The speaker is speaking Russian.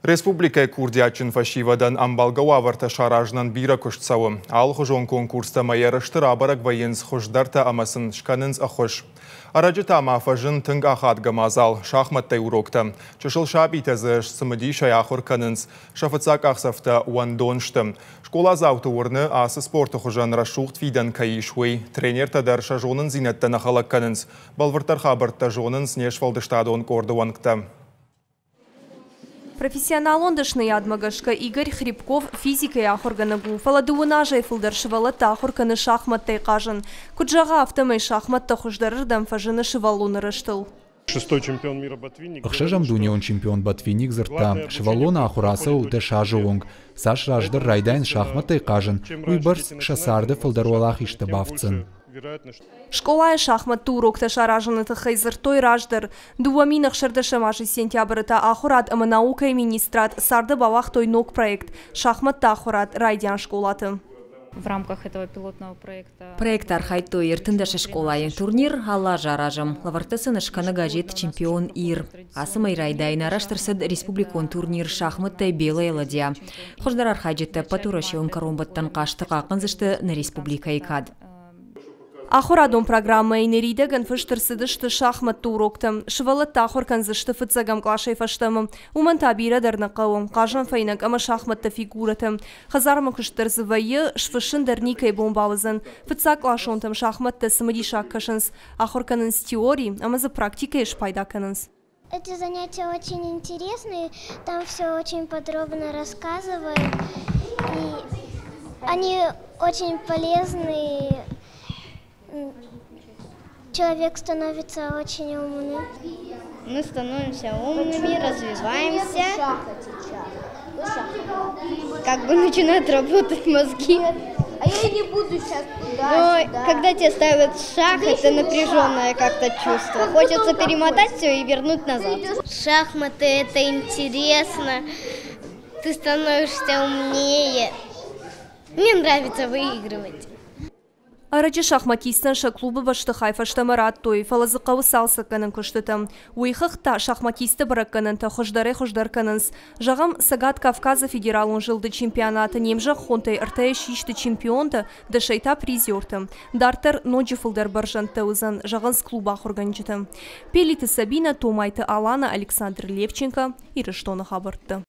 Республика Курдиачин фашивадан амбалгау аварта шаражнан бира кушцауы. Ал хожон конкурста майярыштыр абарак вайынс хождарта амасын шканынс ахош. Арajыта амафажын тынг ахат гамазал шахматтай урокта. Чышыл шабитазы сымыди шаяхур канынс. Шафыцак ахсафта уандоншты. Школа зауты урны асы спорты хожан рашухт фидан каишвей. Тренер тадар шажонын зинетта нахалак канынс. Балвыртар хабарта жонынс нешвалдыштадон кордуанкта. Профессионал ондышный адмагашка Игорь Хребков физикой ахорганагу. Фаладуынажай фылдаршывала тахурканы шахматтай кажын. Куджага автомай шахматта хуждарырдам фажыны шывалуны рыштыл. Шестой чемпион мира ботвинник. Ахшажам дуне он чемпион ботвинник зырта. Шывалуна ахурасау да шажуонг. Саш раждар райдайн шахматтай кажын. Уйбарс шасарды фылдаруалах иштабавцын. Школая шахматты урокта шаражыны тахайзыртой раждар. Дуаминах шардашамаши сентябрыта ахурат наука и министрат сарды бавах той ног проект. Шахматта ахурат райдян школаты. В рамках этого пилотного проекта проект архайтой иртындашы школайын турнир алла жаражым. Лавартысын ышканы газет чемпион ир. Асымай райдайын араштырсыд республикон турнир шахматтай белая ладья. Хождар архайджетті патурашевым коромбаттан қашты қақынзышты на республика икад. Ахурадон программа инерида ганфыштырсыдышты шахматты уроктым. Шывалатта ахурканзышты фыцагам клашай фаштымым. Уман табира дарнақауым. Қажан файнак ама шахматты фигуратым. Хазармы күштырзывайы швышын дарникай бомбавызын. Фыцак клашонтым шахматты сымыди шаккашынс. Ахурканынс теории, ама за практикой шпайдаканынс. Эти занятия очень интересные. Там все очень подробно рассказывают. И они очень полезные. Человек становится очень умным. Мы становимся умными, развиваемся. Как бы начинают работать мозги. А я не буду сейчас Но когда тебе ставят шах, это напряженное как-то чувство. Хочется перемотать все и вернуть назад. Шахматы — это интересно. Ты становишься умнее. Мне нравится выигрывать. Арачы шахматистан клубы башты хайфашта марат той, фалазықауы салсыққанын күштітім. Уйхықта шахматисты бараққанын та хождар канынс. Жағам Сагат Кавказа федералын жылды чемпионаты немжақ хонтай ыртая шишті чемпионды да шайта призерті. Дартар ноджи фылдар баржанты ұзан жағанс клуба құрганчыты. Пелиті Сабина, Томайты Алана, Александр Левченко, Ирыштоны хабыртты.